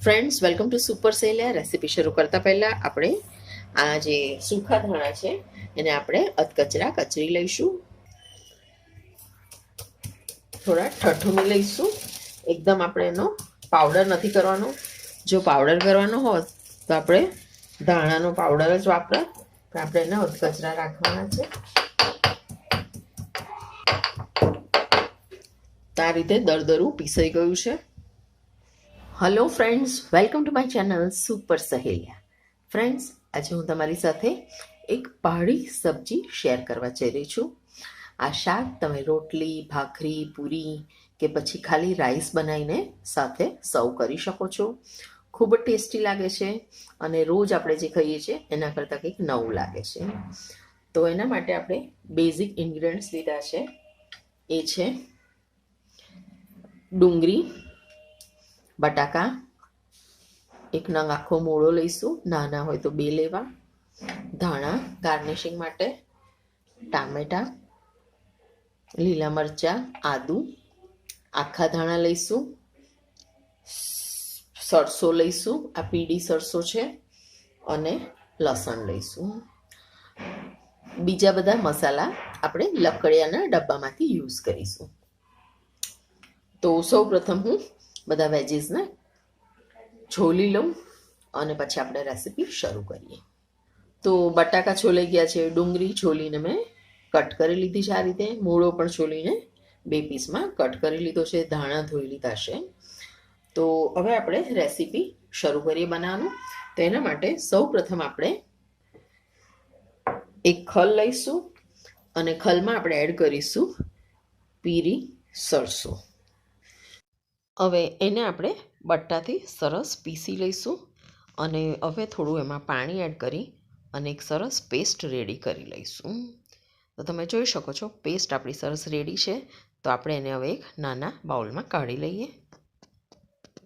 Friends, welcome to super સેલિયા. Recipe શરૂ કરતા પહેલાં આપણે આ જે સૂખા ધાણા છે એને આપણે અધકચરા કચરી લઈશું. થોડા ઠઠુમી લઈશું. એકદમ આપણે એનો પાવડર નથી કરવાનો. જો પાવડર કરવાનો હોત તો આપણે ધાણાનો પાવડર જ વાપરત, પણ આપણે એને અધકચરા રાખવાના છે. તો આ રીતે દરદરું પીસાઈ ગયું છે. Hello friends, welcome to my channel super સહેલિયા. Friends, આજે હું તમારી સાથે એક પહાડી સબ્જી શેર કરવા જઈ રહી છું. આ શાક તમે રોટલી, ભાખરી, પૂરી કે પછી ખાલી રાઈસ બનાવીને સાથે સર્વ કરી શકો છો. ખૂબ જ ટેસ્ટી લાગે છે અને રોજ આપણે જે ખાઈએ છીએ એના કરતાં કંઈક નવું લાગે છે. તો એના માટે આપણે બેઝિક ઇન્ગ્રીડિયન્ટ્સ લીધા છે. એ છે ડુંગળી, બટાકા, એક નંગ આખો મૂળો લઈશું, નાના હોય તો 2 લેવા, ધાણા ગાર્નિશિંગ માટે, ટામેટા, લીલા મરચાં, આદુ, આખા ધાણા લઈશું, સરસો લઈશું, આ પીળી સરસો છે, અને લસણ લઈશું. બીજા બધા મસાલા આપણે લકડિયાના ડબ્બામાંથી યુઝ કરીશું. તો સૌ પ્રથમ હું બધા વેજીસને છોલી લઉં અને પછી આપણે રેસીપી શરૂ કરીએ. તો બટાકા છોલાઈ ગયા છે, ડુંગળી છોલીને મેં કટ કરી લીધી છે આ રીતે, મૂળો પણ છોલીને 2 પીસમાં કટ કરી લીધો છે, ધાણા ધોઈ લીધા છે. તો હવે આપણે રેસીપી શરૂ કરીએ બનાવવાનું. તો એના માટે સૌ પ્રથમ આપણે એક ખલ લઈશું અને ખલમાં આપણે એડ કરીશું પીરી સરસો. હવે એને આપણે બટ્ટાથી સરસ પીસી લઈશું અને હવે થોડું એમાં પાણી એડ કરી અને એક સરસ પેસ્ટ રેડી કરી લઈશું. તો તમે જોઈ શકો છો પેસ્ટ આપણી સરસ રેડી છે. તો આપણે એને હવે એક નાના બાઉલમાં કાઢી લઈએ.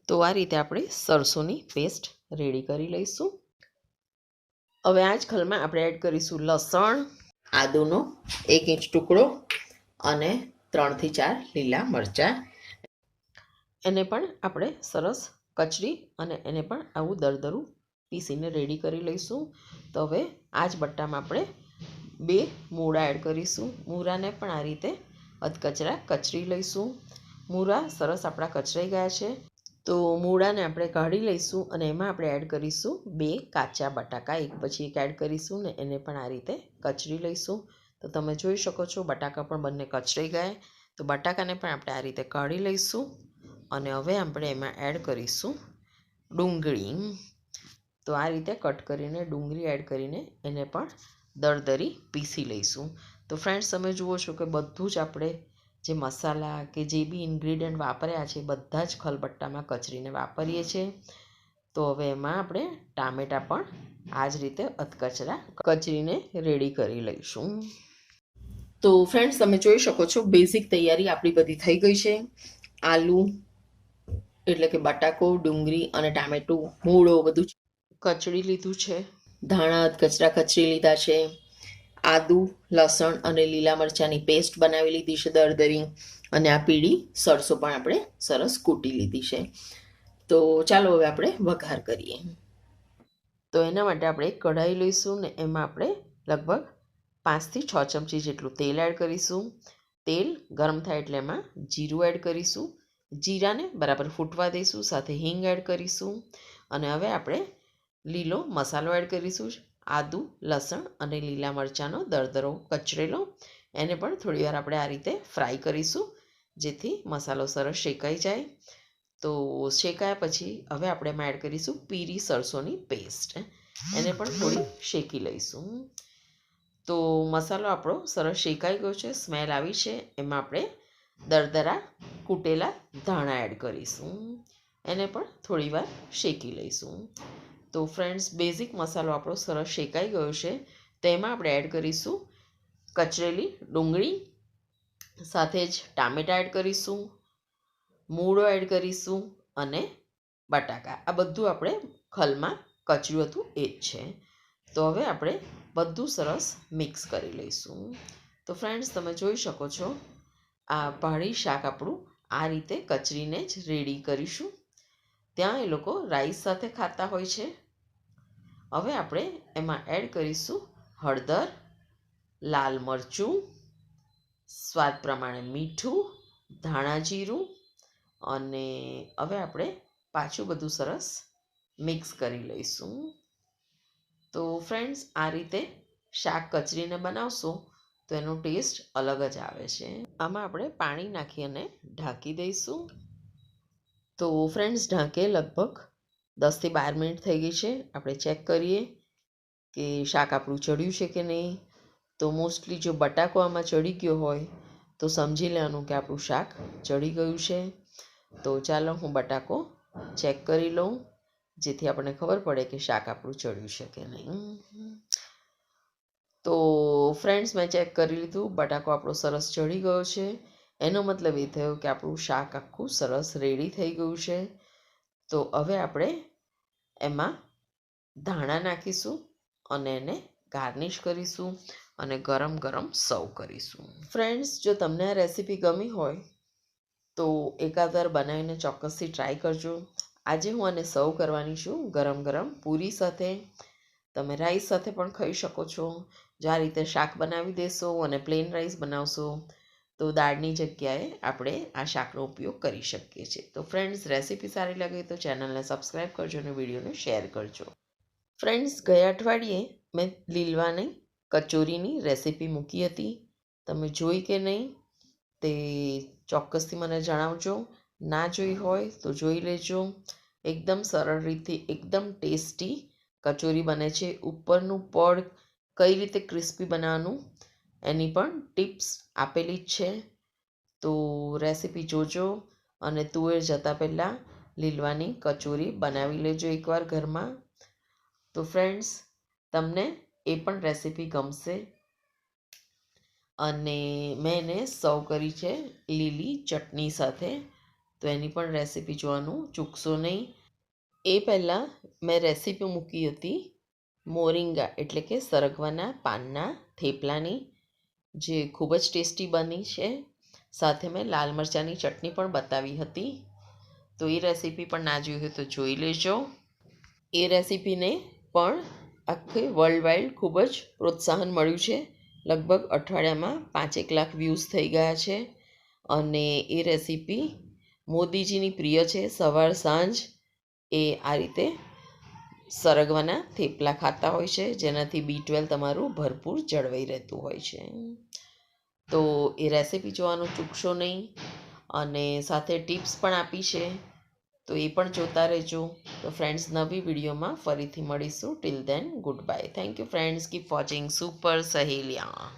તો આ રીતે આપણે સરસોની પેસ્ટ રેડી કરી લઈશું. હવે આ જ ખલમાં આપણે એડ કરીશું લસણ, આદુનો 1 ઇંચ ટુકડો અને 3 થી 4 લીલા મરચાં. એને પણ આપણે સરસ કચરી અને એને પણ આવું દરદરું પીસીને રેડી કરી લઈશું. તો હવે આ જ બટ્ટામાં આપણે 2 મૂળા એડ કરીશું. મૂળાને પણ આ રીતે અધકચરા કચરી લઈશું. મૂળા સરસ આપણા કચરાઈ ગયા છે. તો મૂળાને આપણે કાઢી લઈશું અને એમાં આપણે એડ કરીશું 2 કાચા બટાકા, એક પછી એક એડ કરીશું ને એને પણ આ રીતે કચરી લઈશું. તો તમે જોઈ શકો છો બટાકા પણ બંને કચરાઈ ગયા. તો બટાકાને પણ આપણે આ રીતે કાઢી લઈશું અને હવે આપણે એમાં એડ કરીશું ડુંગળી. તો આ રીતે કટ કરીને ડુંગળી એડ કરીને એને પણ દરદરી પીસી લઈશું. તો ફ્રેન્ડ્સ, તમે જુઓ છો કે બધું જ આપણે જે મસાલા કે જે બી ઇન્ગ્રીડિયન્ટ વાપર્યા છે બધા જ ખલબટ્ટામાં કચરીને વાપરીએ છીએ. તો હવે એમાં આપણે ટામેટાં પણ આ જ રીતે અધકચરા કચરીને રેડી કરી લઈશું. તો ફ્રેન્ડ્સ, તમે જોઈ શકો છો બેઝિક તૈયારી આપણી બધી થઈ ગઈ છે. આલુ એટલે કે બટાકો, ડુંગળી અને ટામેટું, મૂળો બધું કચડી લીધું છે. ધાણા અધકચરા કચરી લીધા છે. આદુ, લસણ અને લીલા મરચાંની પેસ્ટ બનાવી લીધી છે દરદરી, અને આ પીળી સરસો પણ આપણે સરસ કૂટી લીધી છે. તો ચાલો હવે આપણે વઘાર કરીએ. તો એના માટે આપણે એક કઢાઈ લઈશું ને એમાં આપણે લગભગ 5 થી 6 ચમચી જેટલું તેલ એડ કરીશું. તેલ ગરમ થાય એટલે એમાં જીરું એડ કરીશું. જીરાને બરાબર ફૂટવા દઈશું, સાથે હિંગ એડ કરીશું અને હવે આપણે લીલો મસાલો એડ કરીશું. આદુ, લસણ અને લીલા મરચાંનો દરદરો કચરેલો, એને પણ થોડીવાર આપણે આ રીતે ફ્રાય કરીશું જેથી મસાલો સરસ શેકાઈ જાય. તો શેકાયા પછી હવે આપણે એમાં એડ કરીશું પીરી સરસોની પેસ્ટ, એને પણ થોડી શેકી લઈશું. તો મસાલો આપણો સરસ શેકાઈ ગયો છે, સ્મેલ આવી છે. એમાં આપણે દરદરા કૂટેલા ધાણા એડ કરીશું, એને પણ થોડીવાર શેકી લઈશું. તો ફ્રેન્ડ્સ, બેઝિક મસાલો આપણો સરસ શેકાઈ ગયો છે. તેમાં આપણે એડ કરીશું કચરેલી ડુંગળી, સાથે જ ટામેટાં એડ કરીશું, મૂળો એડ કરીશું અને બટાકા. આ બધું આપણે ખલમાં કચર્યું હતું એ જ છે. તો હવે આપણે બધું સરસ મિક્સ કરી લઈશું. તો ફ્રેન્ડ્સ, તમે જોઈ શકો છો આ પહાડી શાક આપણું આ રીતે કચરીને જ રેડી કરીશું. ત્યાં એ લોકો રાઈસ સાથે ખાતા હોય છે. હવે આપણે એમાં એડ કરીશું હળદર, લાલ મરચું, સ્વાદ પ્રમાણે મીઠું, ધાણા જીરું, અને હવે આપણે પાછું બધું સરસ મિક્સ કરી લઈશું. તો ફ્રેન્ડ્સ, આ રીતે શાક કચરીને બનાવશો તો એનો ટેસ્ટ અલગ જ આવે છે. આમાં આપણે પાણી નાખી અને ઢાંકી દઈશું. તો ફ્રેન્ડ્સ, ઢાંકે લગભગ 10 થી 12 મિનિટ થઈ ગઈ છે. આપણે ચેક કરીએ કે શાક આપણું ચડ્યું છે કે નહીં. તો મોસ્ટલી જો બટાકો આમાં ચડી ગયો હોય તો સમજી લેવાનું કે આપણું શાક ચડી ગયું છે. તો ચાલો હું બટાકો ચેક કરી લઉં, જેથી આપણને ખબર પડે કે શાક આપણું ચડ્યું છે કે નહીં. તો ફ્રેન્ડ્સ, મેં ચેક કરી લીધું, બટાકો આપણો સરસ ચડી ગયો છે. એનો મતલબ એ થયો કે આપણું શાક આખું સરસ રેડી થઈ ગયું છે. તો હવે આપણે એમાં ધાણા નાખીશું અને એને ગાર્નિશ કરીશું અને ગરમ ગરમ સર્વ કરીશું. ફ્રેન્ડ્સ, જો તમને આ રેસીપી ગમી હોય તો એકાદ વાર બનાવીને ચોક્કસથી ટ્રાય કરજો. આજે હું આને સર્વ કરવાની છું ગરમ ગરમ પૂરી સાથે. તમે રાઈસ સાથે પણ ખાઈ શકો છો. જો આ રીતે શાક બનાવી દેશો અને પ્લેન રાઈસ બનાવશો તો દાળની જગ્યાએ આપણે આ શાકનો ઉપયોગ કરી શકીએ છીએ. તો ફ્રેન્ડ્સ, રેસીપી સારી લાગે તો ચેનલને સબસ્ક્રાઈબ કરજો અને વિડીયોને શેર કરજો. ફ્રેન્ડ્સ, ગયા અઠવાડિયે મેં લીલવાની કચોરીની રેસીપી મૂકી હતી. તમે જોઈ કે નહીં તે ચોક્કસથી મને જણાવજો. ના જોઈ હોય તો જોઈ લેજો. એકદમ સરળ રીતથી એકદમ ટેસ્ટી કચોરી બને છે. ઉપરનું પડ કઈ રીતે ક્રિસ્પી બનાવવાનું એની પણ ટિપ્સ આપેલી જ છે. તો રેસીપી જોજો અને તુવેર જતાં પહેલાં લીલવાની કચોરી બનાવી લેજો એકવાર ઘરમાં. તો ફ્રેન્ડ્સ, તમને એ પણ રેસીપી ગમશે. અને મેં એને સર્વ કરી છે લીલી ચટણી સાથે. તો એની પણ રેસીપી જોવાનું ચૂકશો નહીં. એ પહેલાં મેં રેસીપી મૂકી હતી મોરિંગા એટલે કે સરગવાના પાનના થેપલાની, જે ખૂબ જ ટેસ્ટી બની છે. સાથે મેં લાલ મરચાંની ચટણી પણ બતાવી હતી. તો એ રેસીપી પણ ના જોઈ હોય તો જોઈ લેજો. એ રેસીપીને પણ આખી વર્લ્ડ વાઇડ ખૂબ જ પ્રોત્સાહન મળ્યું છે. લગભગ અઠવાડિયામાં 5 લાખ વ્યૂઝ થઈ ગયા છે. અને એ રેસીપી મોદીજીની પ્રિય છે. સવાર સાંજ એ આ રીતે સરગવાના થેપલા ખાતા હોય છે, જેનાથી B12 તમારું ભરપૂર જળવાઈ રહેતું હોય છે. તો એ રેસીપી જોવાનું ચૂકશો નહીં. અને સાથે ટિપ્સ પણ આપી છે, તો એ પણ જોતા રહેજો. તો ફ્રેન્ડ્સ, નવી વિડીયોમાં ફરીથી મળીશું. Till then, good bye. Thank you friends. Keep watching super સહેલિયા.